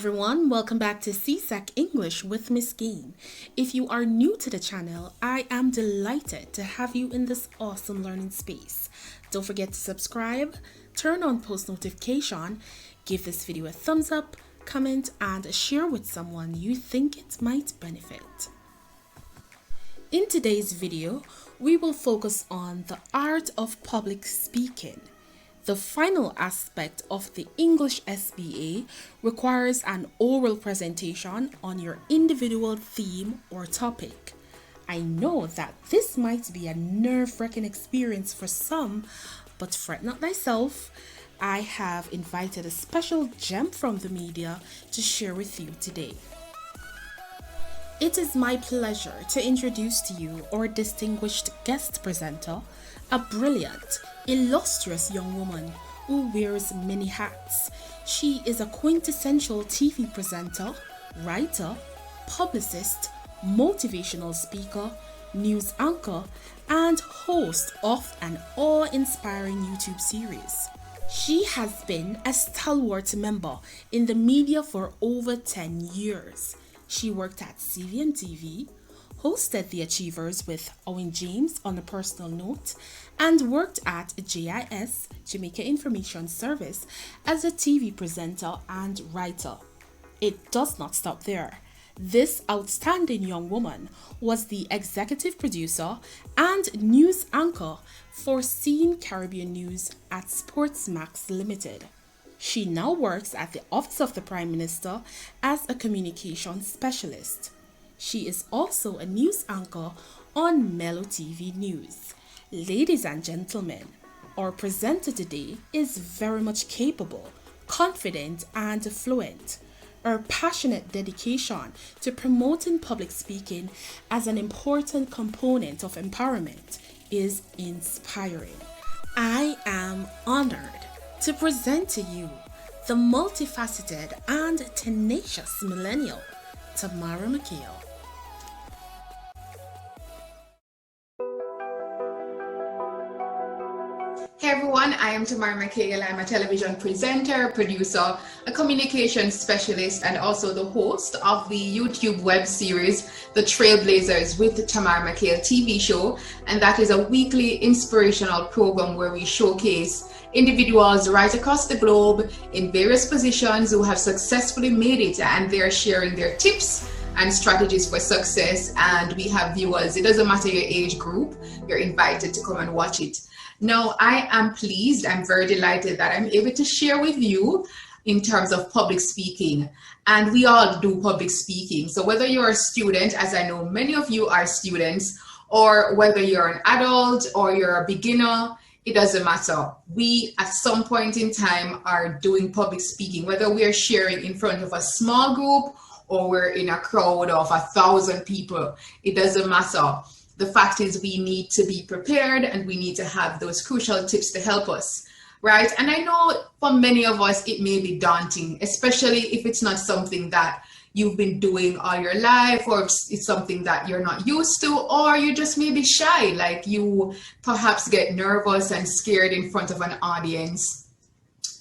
everyone, welcome back to CSEC English with Ms.Skeene. If you are new to the channel, I am delighted to have you in this awesome learning space. Don't forget to subscribe, turn on post notification, give this video a thumbs up, comment, and share with someone you think it might benefit. In today's video, we will focus on the art of public speaking. The final aspect of the English SBA requires an oral presentation on your individual theme or topic. I know that this might be a nerve-wracking experience for some, but fret not thyself. I have invited a special gem from the media to share with you today. It is my pleasure to introduce to you our distinguished guest presenter, a brilliant, illustrious young woman who wears many hats. She is a quintessential TV presenter, writer, publicist, motivational speaker, news anchor, and host of an awe-inspiring YouTube series. She has been a stalwart member in the media for over 10 years. She worked at CVM TV, hosted The Achievers with Owen James on a personal note, and worked at JIS, Jamaica Information Service, as a TV presenter and writer. It does not stop there. This outstanding young woman was the executive producer and news anchor for CEEN Caribbean News at SportsMax Limited. She now works at the Office of the Prime Minister as a communications specialist. She is also a news anchor on Mello TV News. Ladies and gentlemen, our presenter today is very much capable, confident, and fluent. Her passionate dedication to promoting public speaking as an important component of empowerment is inspiring. I am honored to present to you the multifaceted and tenacious millennial, Tamara Mckayle. Hey everyone, I am Tamara Mckayle. I'm a television presenter, producer, a communications specialist, and also the host of the YouTube web series, The Trailblazers with Tamara Mckayle TV show. And that is a weekly inspirational program where we showcase individuals right across the globe in various positions who have successfully made it, and they're sharing their tips and strategies for success. And we have viewers, it doesn't matter your age group, you're invited to come and watch it. Now, I am pleased, I'm very delighted that I'm able to share with you in terms of public speaking. And we all do public speaking. So whether you're a student, as I know many of you are students, or whether you're an adult or you're a beginner, it doesn't matter. We, at some point in time, are doing public speaking, whether we are sharing in front of a small group or we're in a crowd of 1,000 people, it doesn't matter. The fact is we need to be prepared and we need to have those crucial tips to help us, right? And I know for many of us, it may be daunting, especially if it's not something that you've been doing all your life, or it's something that you're not used to, or you just may be shy, like you perhaps get nervous and scared in front of an audience.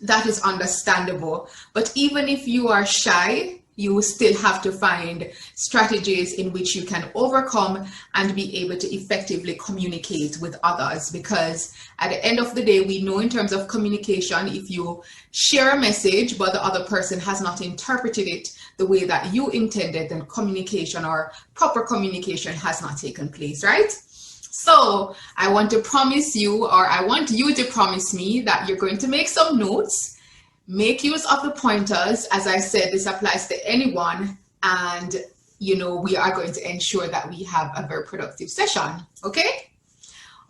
That is understandable. But even if you are shy, you still have to find strategies in which you can overcome and be able to effectively communicate with others. Because at the end of the day, we know in terms of communication, if you share a message, but the other person has not interpreted it the way that you intended, then communication or proper communication has not taken place, right? So I want to promise you, or I want you to promise me that you're going to make some notes. Make use of the pointers. As I said, this applies to anyone, and we are going to ensure that we have a very productive session. Okay?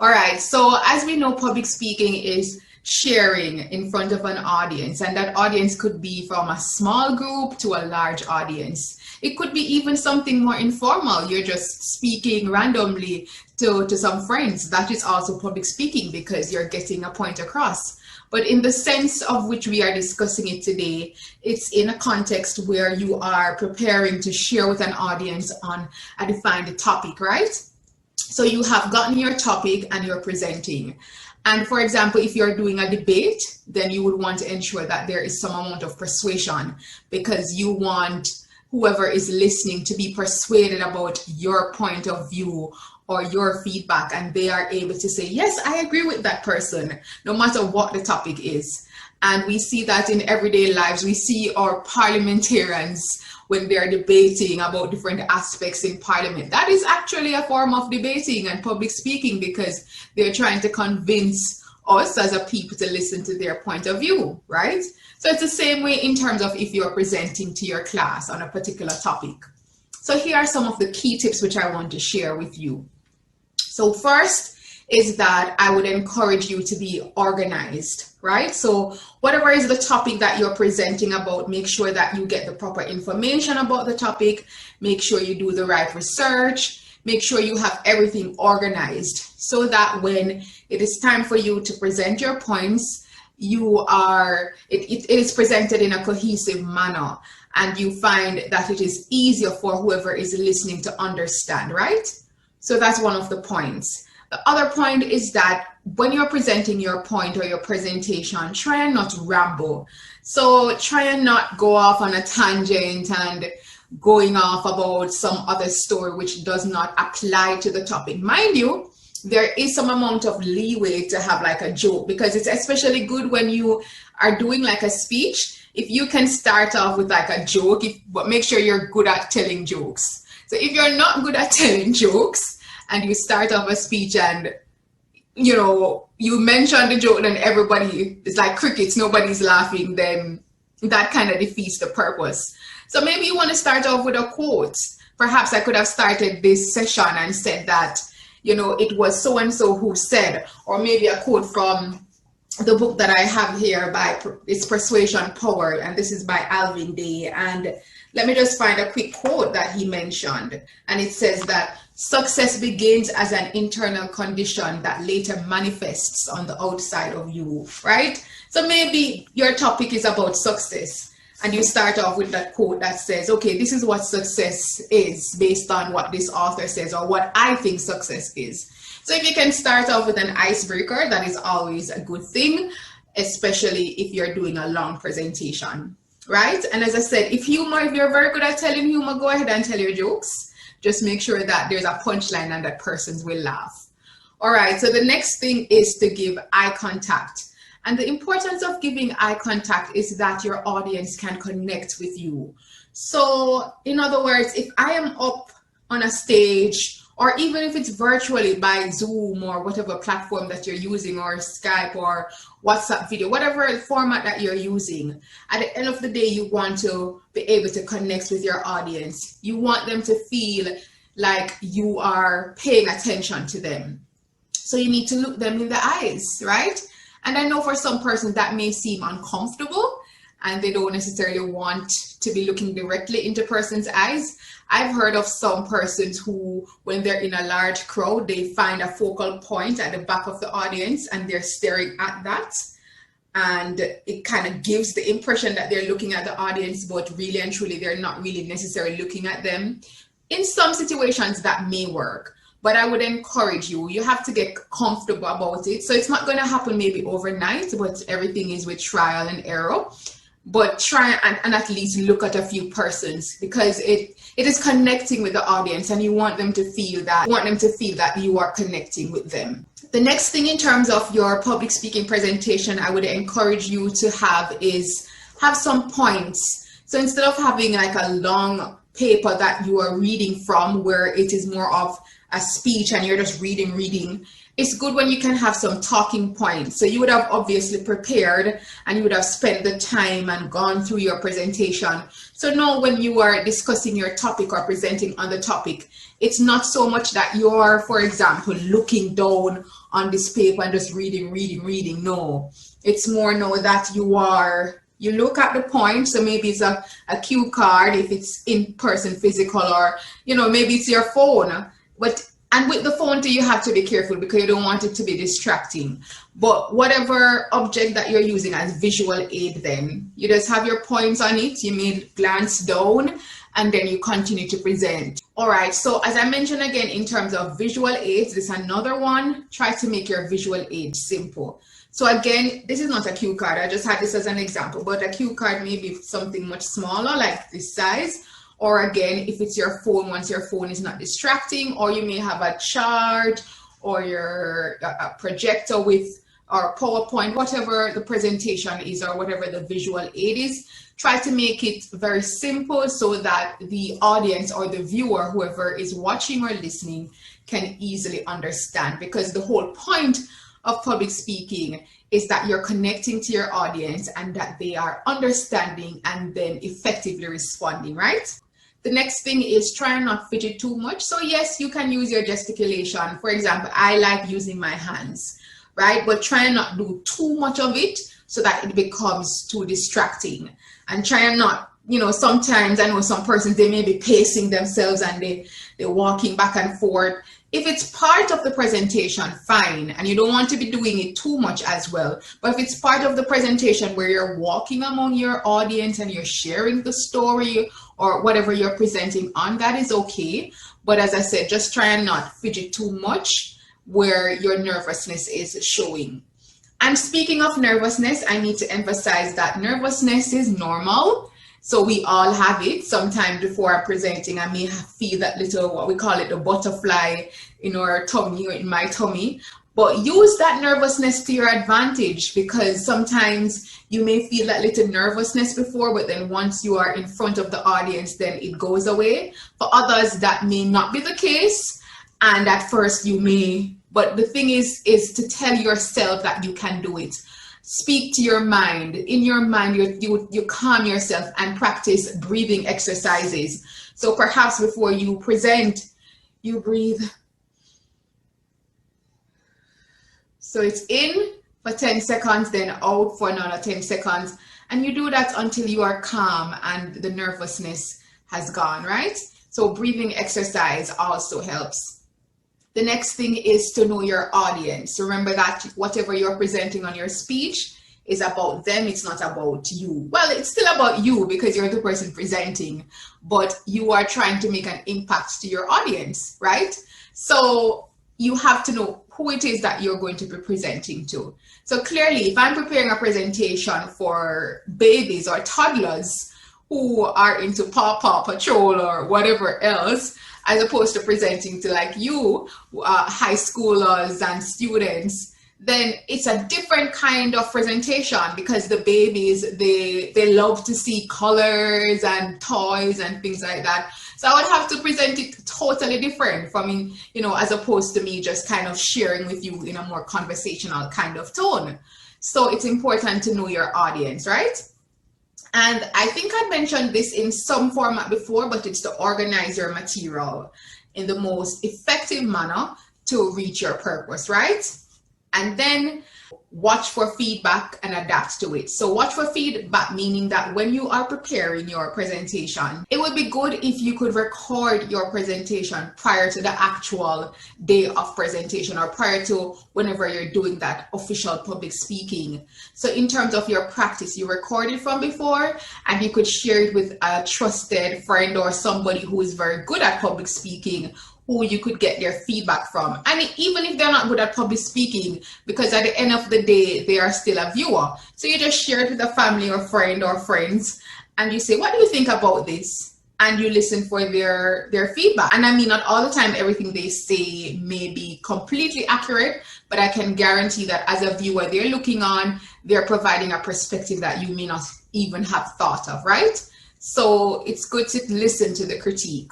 All right. So as we know, public speaking is sharing in front of an audience, and that audience could be from a small group to a large audience. It could be even something more informal. You're just speaking randomly to some friends. That is also public speaking because you're getting a point across. But in the sense of which we are discussing it today, it's in a context where you are preparing to share with an audience on a defined topic, right? So you have gotten your topic and you're presenting. And for example, if you're doing a debate, then you would want to ensure that there is some amount of persuasion, because you want whoever is listening to be persuaded about your point of view or your feedback, and they are able to say, yes, I agree with that person, no matter what the topic is. And we see that in everyday lives. We see our parliamentarians when they're debating about different aspects in parliament. That is actually a form of debating and public speaking, because they're trying to convince us as a people to listen to their point of view, right? So it's the same way in terms of if you're presenting to your class on a particular topic. So here are some of the key tips which I want to share with you. So first is that I would encourage you to be organized, right? So whatever is the topic that you're presenting about, make sure that you get the proper information about the topic, make sure you do the right research, make sure you have everything organized, so that when it is time for you to present your points, it is presented in a cohesive manner, and you find that it is easier for whoever is listening to understand, right? So that's one of the points. The other point is that when you're presenting your point or your presentation, try and not ramble. So try and not go off on a tangent and going off about some other story which does not apply to the topic. Mind you, there is some amount of leeway to have like a joke, because it's especially good when you are doing like a speech. If you can start off with like a joke, but make sure you're good at telling jokes. So if you're not good at telling jokes, and you start off a speech and, you know, you mention the joke and everybody is like crickets, nobody's laughing, then that kind of defeats the purpose. So maybe you want to start off with a quote. Perhaps I could have started this session and said that, you know, it was so-and-so who said, or maybe a quote from the book that I have here it's Persuasion Power, and this is by Alvin Day. And let me just find a quick quote that he mentioned. And it says that success begins as an internal condition that later manifests on the outside of you, right? So maybe your topic is about success, and you start off with that quote that says, okay, this is what success is based on what this author says, or what I think success is. So if you can start off with an icebreaker, that is always a good thing, especially if you're doing a long presentation, right? And as I said, if you're very good at telling humor, go ahead and tell your jokes. Just make sure that there's a punchline and that persons will laugh. All right, so the next thing is to give eye contact. And the importance of giving eye contact is that your audience can connect with you. So in other words, if I am up on a stage, or even if it's virtually by Zoom or whatever platform that you're using, or Skype or WhatsApp video, whatever format that you're using, at the end of the day, you want to be able to connect with your audience. You want them to feel like you are paying attention to them. So you need to look them in the eyes, right? And I know for some persons that may seem uncomfortable and they don't necessarily want to be looking directly into person's eyes. I've heard of some persons who, when they're in a large crowd, they find a focal point at the back of the audience and they're staring at that. And it kind of gives the impression that they're looking at the audience, but really and truly, they're not really necessarily looking at them. In some situations that may work, but I would encourage you have to get comfortable about it. So it's not going to happen maybe overnight, but everything is with trial and error. But try and at least look at a few persons, because it is connecting with the audience, and you want them to feel that you are connecting with them. The next thing in terms of your public speaking presentation I would encourage you to have is have some points. So instead of having like a long paper that you are reading from, where it is more of a speech and you're just reading, it's good when you can have some talking points. So you would have obviously prepared and you would have spent the time and gone through your presentation. So now when you are discussing your topic or presenting on the topic, it's not so much that you're, for example, looking down on this paper and just reading. No, it's more now that you look at the point. So maybe it's a cue card if it's in person physical, or, you know, maybe it's your phone. And with the phone too, you have to be careful because you don't want it to be distracting. But whatever object that you're using as visual aid, then you just have your points on it. You may glance down and then you continue to present. All right, so as I mentioned again, in terms of visual aids, this is another one. Try to make your visual aids simple. So again, this is not a cue card. I just had this as an example, but a cue card may be something much smaller, like this size. Or again, if it's your phone, once your phone is not distracting, or you may have a chart or your projector with, or PowerPoint, whatever the presentation is or whatever the visual aid is, try to make it very simple so that the audience or the viewer, whoever is watching or listening, can easily understand. Because the whole point of public speaking is that you're connecting to your audience and that they are understanding and then effectively responding, right? The next thing is try and not fidget too much. So yes, you can use your gesticulation. For example, I like using my hands, right? But try and not do too much of it so that it becomes too distracting. And try and not, you know, sometimes I know some persons, they may be pacing themselves and they're walking back and forth. If it's part of the presentation, fine, and you don't want to be doing it too much as well. But if it's part of the presentation where you're walking among your audience and you're sharing the story or whatever you're presenting on, that is okay. But as I said, just try and not fidget too much where your nervousness is showing. And speaking of nervousness, I need to emphasize that nervousness is normal. So we all have it. Sometimes before I'm presenting, I may feel that little, what we call it, the butterfly in our tummy or in my tummy. But use that nervousness to your advantage, because sometimes you may feel that little nervousness before, but then once you are in front of the audience, then it goes away. For others, that may not be the case. And at first you may, but the thing is to tell yourself that you can do it. Speak to your mind. In your mind, you calm yourself and practice breathing exercises. So perhaps before you present, you breathe. So it's in for 10 seconds, then out for another 10 seconds. And you do that until you are calm and the nervousness has gone, right? So breathing exercise also helps. The next thing is to know your audience. Remember that whatever you're presenting on your speech is about them, it's not about you. Well, it's still about you because you're the person presenting, but you are trying to make an impact to your audience, right? So you have to know who it is that you're going to be presenting to. So clearly, if I'm preparing a presentation for babies or toddlers who are into Paw Paw Patrol or whatever else, as opposed to presenting to like you, high schoolers and students, then it's a different kind of presentation, because the babies, they love to see colors and toys and things like that. So I would have to present it totally different from, you know, as opposed to me just kind of sharing with you in a more conversational kind of tone. So it's important to know your audience, right? And I think I mentioned this in some format before, but it's to organize your material in the most effective manner to reach your purpose, right? And then watch for feedback and adapt to it. So watch for feedback, meaning that when you are preparing your presentation, it would be good if you could record your presentation prior to the actual day of presentation or prior to whenever you're doing that official public speaking. So in terms of your practice, you record it from before and you could share it with a trusted friend or somebody who is very good at public speaking, who you could get their feedback from. And even if they're not good at public speaking, because at the end of the day, they are still a viewer. So you just share it with a family or friend or friends, and you say, what do you think about this? And you listen for their feedback. And I mean, not all the time, everything they say may be completely accurate, but I can guarantee that as a viewer, they're looking on, they're providing a perspective that you may not even have thought of, right? So it's good to listen to the critique.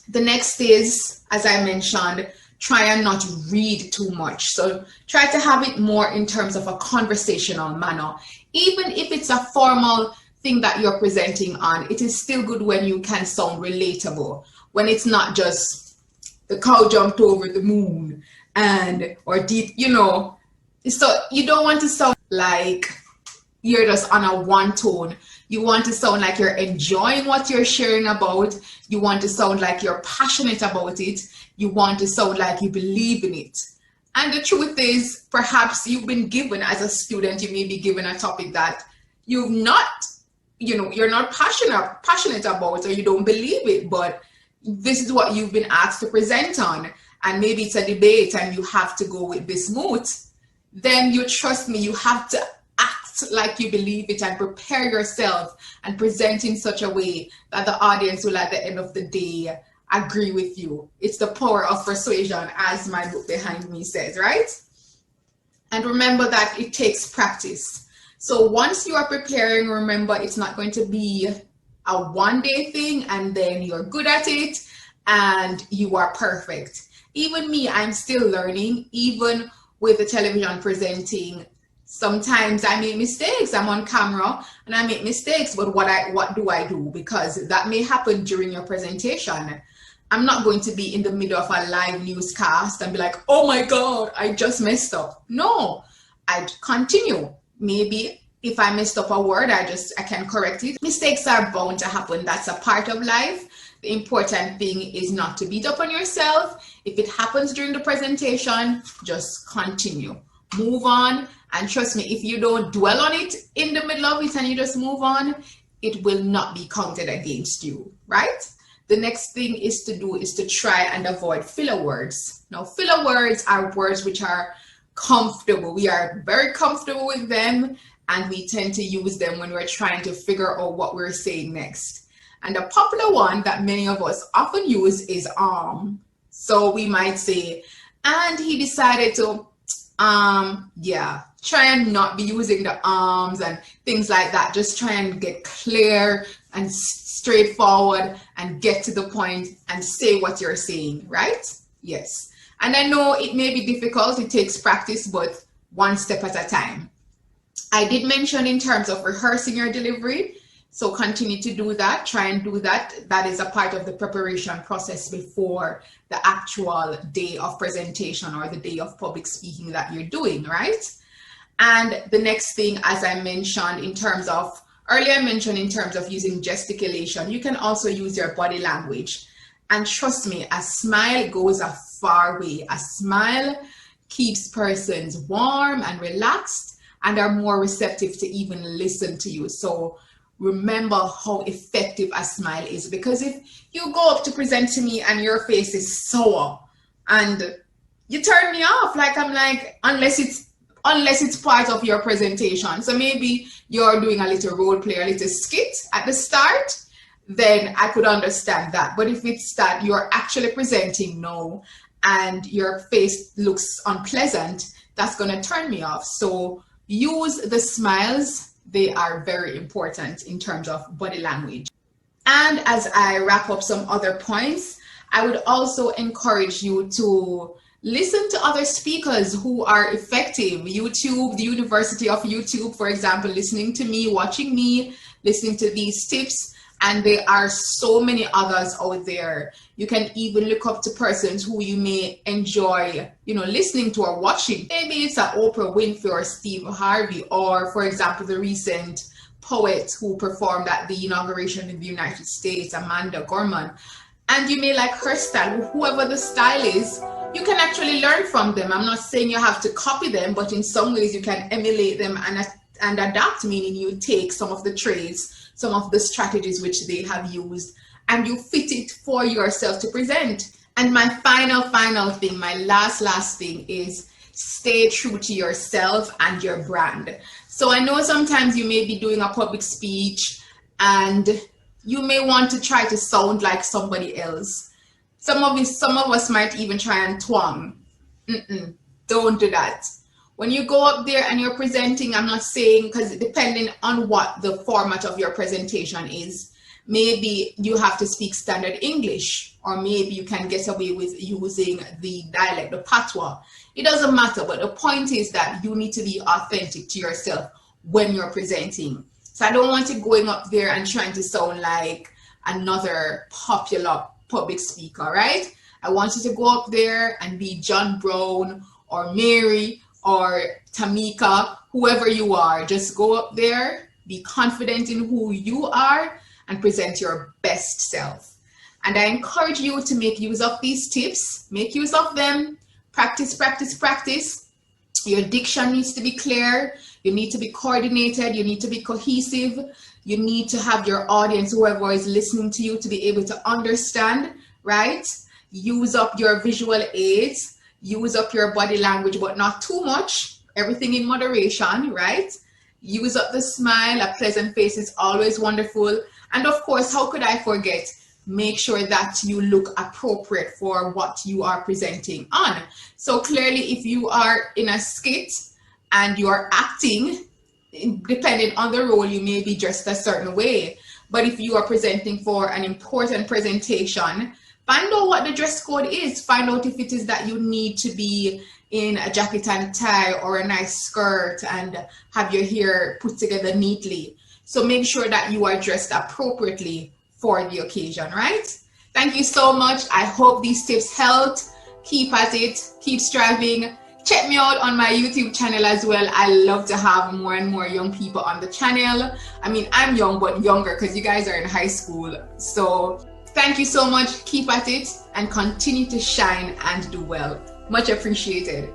The next is, as I mentioned, try and not read too much. So try to have it more in terms of a conversational manner. Even if it's a formal thing that you're presenting on, it is still good when you can sound relatable. When it's not just the cow jumped over the moon and, or deep, you know. So you don't want to sound like you're just on a one tone. You want to sound like you're enjoying what you're sharing about. You want to sound like you're passionate about it. You want to sound like you believe in it. And the truth is, perhaps you've been given, as a student, you may be given a topic that you've not you're not passionate about, or you don't believe it, but this is what you've been asked to present on, and maybe it's a debate and you have to go with this mood, then you trust me, you have to act like you believe it and prepare yourself and present in such a way that the audience will at the end of the day agree with you. It's the power of persuasion, as my book behind me says, right? And remember that it takes practice. So once you are preparing, remember it's not going to be a one-day thing and then you're good at it and you are perfect. Even me, I'm still learning. Even with the television presenting, sometimes I make mistakes. I'm on camera and I make mistakes, but what do I do? Because that may happen during your presentation. I'm not going to be in the middle of a live newscast and be like, oh my God, I just messed up. No, I'd continue. Maybe if I messed up a word, I can correct it. Mistakes are bound to happen. That's a part of life. The important thing is not to beat up on yourself. If it happens during the presentation, just continue. Move on. And trust me, if you don't dwell on it in the middle of it and you just move on, it will not be counted against you, right? The next thing is to try and avoid filler words. Now, filler words are words which are comfortable. We are very comfortable with them, and we tend to use them when we're trying to figure out what we're saying next. And a popular one that many of us often use is So we might say, and he decided to, yeah, try and not be using the and things like that. Just try and get clear and straightforward and get to the point and say what you're saying, right? Yes. And I know it may be difficult, it takes practice, but one step at a time. I did mention in terms of rehearsing your delivery, so continue to do that, try and do that. That is a part of the preparation process before the actual day of presentation or the day of public speaking that you're doing, right? And the next thing, as I mentioned in terms of, earlier I mentioned in terms of using gesticulation, you can also use your body language. And trust me, a smile goes a far way. A smile keeps persons warm and relaxed and are more receptive to even listen to you. So remember how effective a smile is, because if you go up to present to me and your face is sour and you turn me off, like I'm like, unless it's part of your presentation. So maybe you're doing a little role play, a little skit at the start, then I could understand that. But if it's that you're actually presenting now and your face looks unpleasant, that's going to turn me off. So use the smiles. They are very important in terms of body language. And as I wrap up some other points, I would also encourage you to listen to other speakers who are effective. YouTube, the University of YouTube, for example, listening to me, watching me, listening to these tips. And there are so many others out there. You can even look up to persons who you may enjoy, listening to or watching. Maybe it's an Oprah Winfrey or Steve Harvey, or for example, the recent poet who performed at the inauguration in the United States, Amanda Gorman. And you may like her style. Whoever the style is, you can actually learn from them. I'm not saying you have to copy them, but in some ways you can emulate them and adapt, meaning you take some of the traits, some of the strategies which they have used, and you fit it for yourself to present. And my final thing, my last thing is stay true to yourself and your brand. So I know sometimes you may be doing a public speech and you may want to try to sound like somebody else. Some of us might even try and twang. Don't do that. When you go up there and you're presenting, I'm not saying, because depending on what the format of your presentation is, maybe you have to speak standard English, or maybe you can get away with using the dialect, the patois. It doesn't matter, but the point is that you need to be authentic to yourself when you're presenting. So I don't want you going up there and trying to sound like another popular public speaker, right? I want you to go up there and be John Brown or Mary or Tamika, whoever you are. Just go up there, be confident in who you are, and present your best self. And I encourage you to make use of these tips. Make use of them. Practice, practice, practice. Your diction needs to be clear. You need to be coordinated. You need to be cohesive. You need to have your audience, whoever is listening to you, to be able to understand, right? Use up your visual aids, use up your body language, but not too much. Everything in moderation, right? Use up the smile. A pleasant face is always wonderful. And of course, how could I forget? Make sure that you look appropriate for what you are presenting on. So clearly, if you are in a skit and you are acting, depending on the role, you may be dressed a certain way. But if you are presenting for an important presentation, find out what the dress code is. Find out if it is that you need to be in a jacket and tie or a nice skirt and have your hair put together neatly. So make sure that you are dressed appropriately for the occasion, right? Thank you so much. I hope these tips helped. Keep at it, keep striving. Check me out on my YouTube channel as well. I love to have more and more young people on the channel. I mean, I'm young, but younger because you guys are in high school. So thank you so much. Keep at it and continue to shine and do well. Much appreciated.